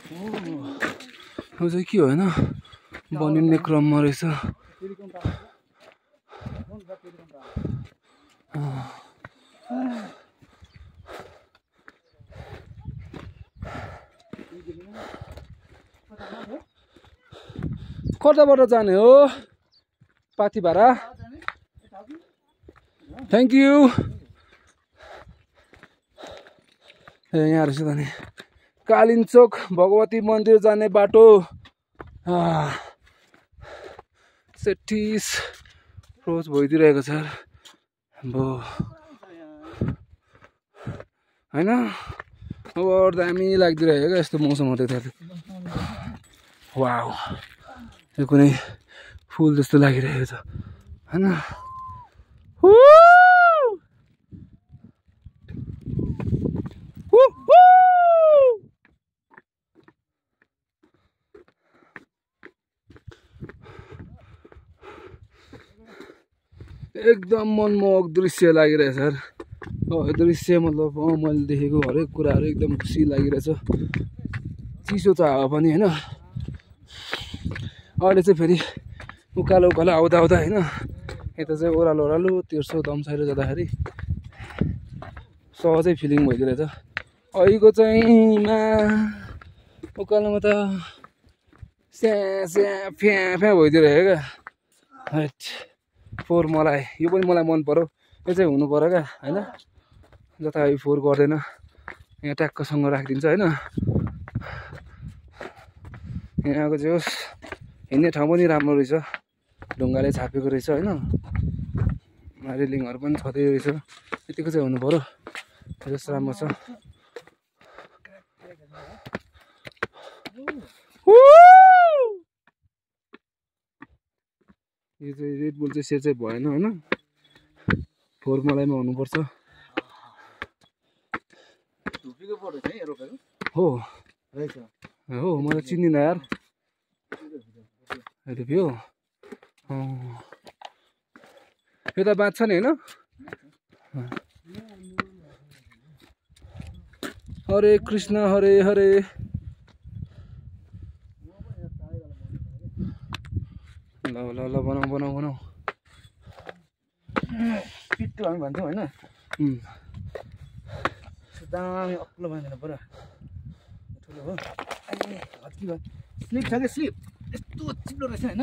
यो चाहिँ के होइन बनिने क्रममा रहेछ। कताबाट जाने हो पाथिभारा? Thank you. ए यहाँ रहेछ त नि कालिन्चोक भगवती मन्दिर जाने बाटो। सेटिस रोज भइदिइरहेको छ अब होइन। अब दामी लागिदिइरहेको क्या यस्तो मौसम देख्दा। वाउ यो कुनै फुल जस्तो लागिरहेको छ होइन। एकदम मनमोहक दृश्य लागिरहेछ सर। यो दृश्य मतलब मैले देखेको हरेक कुराहरू एकदम खुसी लागिरहेछ। चिसो छ हावा पनि होइन। अहिले चाहिँ फेरि उकालो उकालो आउँदा आउँदा होइन यता चाहिँ ओह्रालो ओह्रालो तेर्सो दमसाइरो जाँदाखेरि सहजै फिलिङ भइदिरहेछ। अहिलेको चाहिँ उकालोमा त स्या स्या फ्या फ्या भइदिइरहेको क्या। हैट फोहोर मलाई यो पनि मलाई मन पर्यो। यो चाहिँ हुनु पर्यो क्या होइन। जताभावी फोहोर गर्दैन यहाँ ट्याक्कसँग राखिदिन्छ होइन। यहाँको चाहिँ होस् हिँड्ने ठाउँ पनि राम्रो रहेछ। ढुङ्गाले छापेको रहेछ होइन। रेलिङहरू पनि छँदै रहेछ। यतिको चाहिँ हुनु पर्यो। जस्तो राम्रो छ। यो चाहिँ रेड बुल चाहिँ सेयर चाहिँ भएन होइन। फोहोर मलाइमा हुनुपर्छ। हो हो मलाई चिन्दिनँ यार। हो यो त बाँच्छ नि होइन। हरे कृष्ण हरे हरे। ल ल ल बनाऊ बनाऊ बनाऊ। पिट्टु हामी भन्छौँ होइन। दामी अग्लो बाँधिनु पर्यो ठुलो हो। हत्की भयो स्लिप छ कि स्लिप यस्तो चिप्लो रहेछ होइन।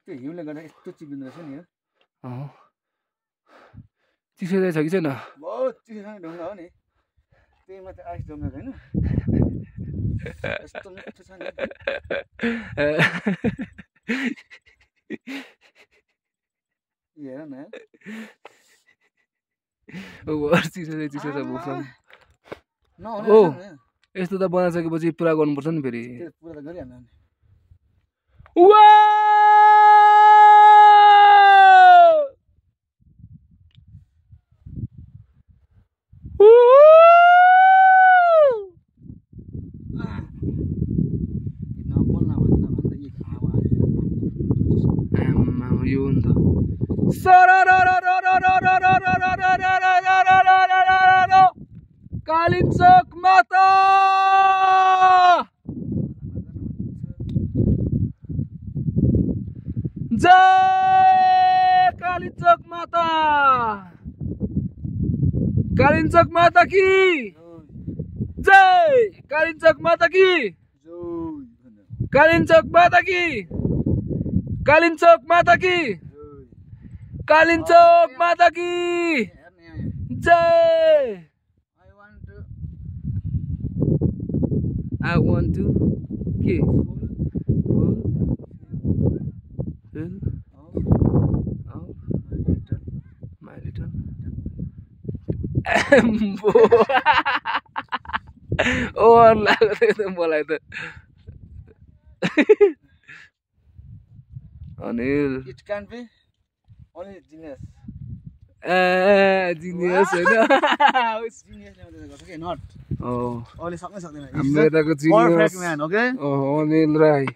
त्यो हिउँले गर्दा यस्तो चिप्लिँदो रहेछ नि यो। चिसो चाहिँ छ कि छैन? बहुत चिसोसँग ढुङ्गा हो नि। त्यही माथि आइस जमेको होइन। यस्तो मिठो छ नि। हेर न चिसो चाहिँ चिसो छ मौसम। ओ यस्तो त बनाइसकेपछि पुरा गर्नुपर्छ नि फेरि। पुरा त गरिहाल्नु नि। यो नि त कालिन्चोक माता जय कालिन्चोक माता। कालिन्चोक माता की जय। कालिन्चोक माता की कालिन्चोक माता की कालिन्चोक माता की कालिन्चोक माता की जय। I want to के my little ओभर लाग्यो त मलाई त। Anil It can be only genius. Genius होइन हाम्रो यताको जिनियस अनिल राई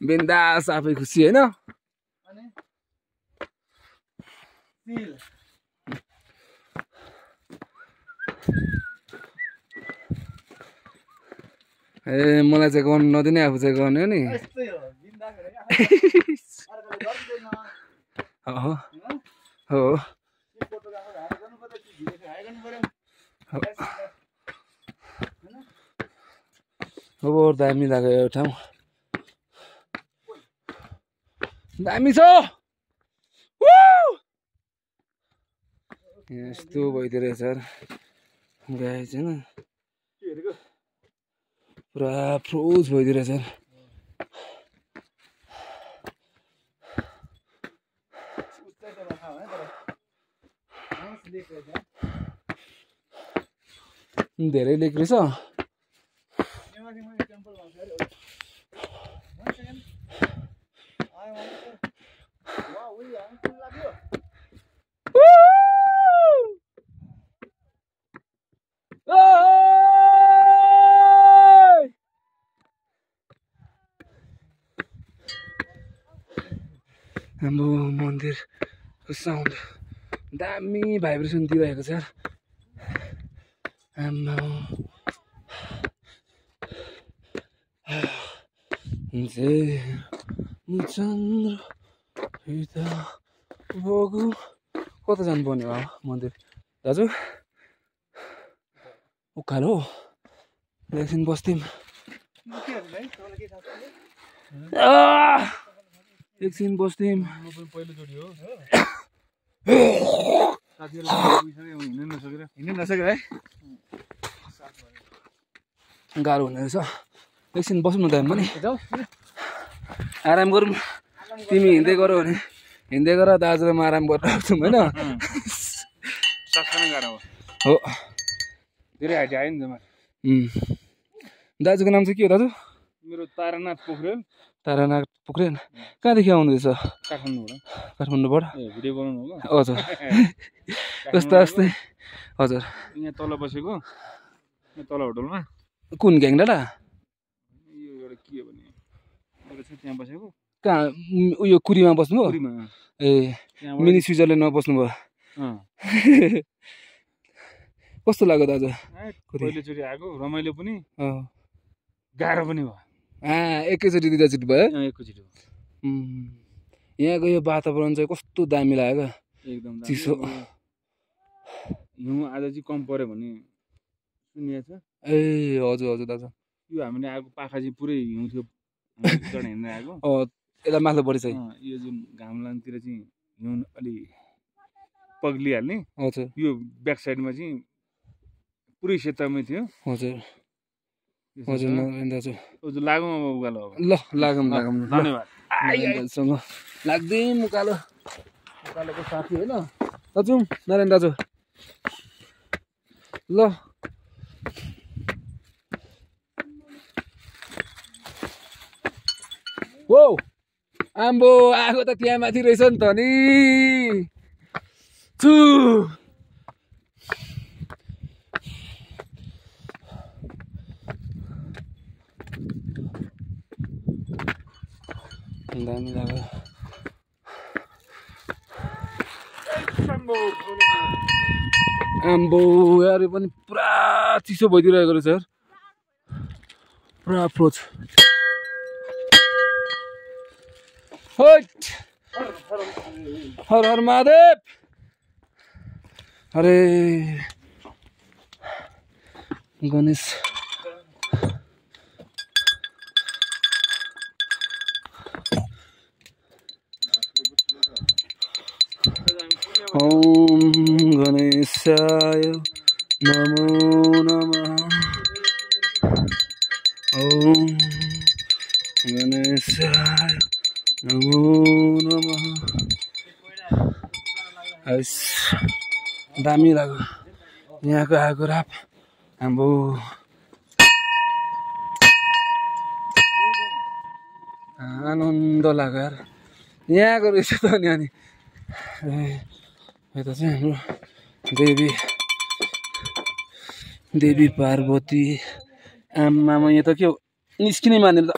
बिन्दास आफै खुसी होइन ए मलाई चाहिँ गर्नु नदिने आफू चाहिँ गर्ने हो नि हो अब दामी लाग्यो यो ठाउँ दामी छ यस्तो भइदियो रहेछ गाई चाहिँ पुरा फ्रोज भइदियो रहेछ धेरै लेक रहेछ हाम्रो मन्दिरको साउन्ड दामी भाइब्रेसन दिइरहेको छ आम्मा चन्द्र बगु कता जानुपर्ने हो मन्दिर दाजु उकालो एकछिन बस्थ्यौँ एकछिन बस्थ्यौँ पहिलोचोटि हो हिँड्न नसकेर है गाह्रो हुने रहेछ एकछिन बसौँ न त पनि आराम गरौँ तिमी हिँड्दै गरौ भने हिँड्दै गर दाजुलाई म आराम गरेर आउँछौँ होइन गाह्रो हो धेरै हाइट आयो नि त दाजुको नाम चाहिँ के हो दाजु मेरो तारानाथ पोखरेल तारानाथ पोखरेल कहाँदेखि आउनुहुँदैछ काठमाडौँबाट काठमाडौँबाट भिडियो बनाउनु हो हजुर कस्तो यस्तै हजुर यहाँ तल बसेको तल होटलमा कुन ग्याङ डाँडा यो एउटा के हो भने मेरो चाहिँ त्यहाँ बसेको कहाँ उयो कुरीमा बस्नुभयो ए मिनी स्विजरल्यान्डमा बस्नुभयो कस्तो लाग्यो दाजु पहिलोचोटि आएको रमाइलो पनि गाह्रो पनि भयो एकैचोटि दुईचोटि भयो एकैचोटि यहाँको यो वातावरण चाहिँ कस्तो दामी लाग्यो एकदम चिसो हिउँ आज चाहिँ कम पर्यो भने सुनिएको छ ए हजुर हजुर दाजु यो हामीले आएको पाखा चाहिँ पुरै हिउँ थियो हिँड्दै आएको यसलाई माथि बढी चाहिँ यो जुन घाम लानतिर चाहिँ हिउँ अलि पग्लिहाल्ने हजुर यो ब्याक साइडमा चाहिँ पुरै सेतामै थियो हजुर हजुर नारायण दाजु लागौँ अब उकालो ल लागौँ लागौँ धन्यवाद लाग्दैन उकालो उकालोको साथी होइन दाजु नारायण दाजु ल हो आम्बो आगो त त्यहाँ माथि रहेछ नि त नि छु दामी लाग्यो आम्बो यार पनि पुरा चिसो भइदिइरहेको रहेछ यार पुरा अप्रोच हर हर महादेव अरे गणेश ओम गणेशाय नमो नमः ओम गणेशाय नमो नमः दामी लाग्यो यहाँको आगो राप हाम्रो आनन्द लाग्यो यार यहाँको रहेछ त नि अनि यता चाहिँ हाम्रो देवी पार्वती आमामा यहाँ त के हो निस्किनै मान्दैन त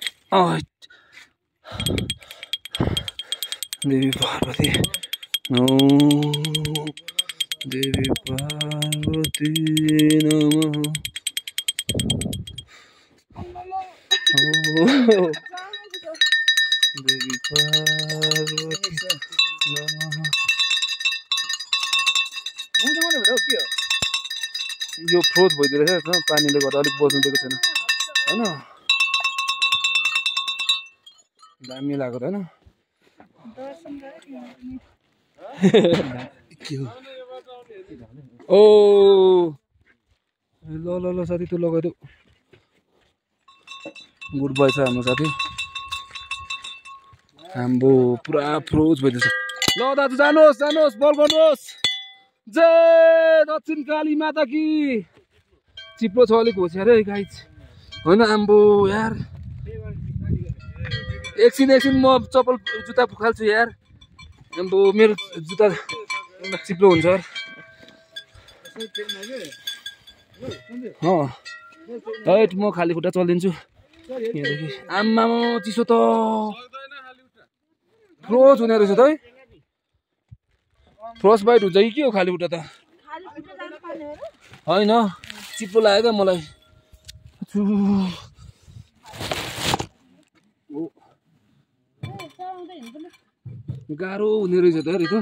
देवी पार्वती देवी पार्वती नमः देवी पार्वती नमः यो फ्रोज भइदिरहेछ पानीले गर्दा अलिक बज्नु दिएको छैन होइन दामी लाग्यो त होइन ओ ल ल ल साथी तँ लगाइदेऊ गुड बाई छ हाम्रो साथी हाम्रो पुरा फ्रोज भइदिएछ ल दाजु जानुहोस् जानुहोस् बल गर्नुहोस् जय दक्षिण काली माता कि चिप्लो छ अलिक होसियार है गाइज होइन आम्बो यार एकछिन म चप्पल जुत्ता फुकाल्छु यार आम्बो मेरो जुत्ता चिप्लो हुन्छ राइट म खाली खुट्टा चलिदिन्छु यहाँदेखि आम्मामा चिसो त फ्रोज हुने रहेछ त है फ्रोस्ट बाइट हुन्छ कि के हो खाली खुट्टा त होइन चिप्लो लाग्यो क्या मलाई गाह्रो हुने रहेछ त यार त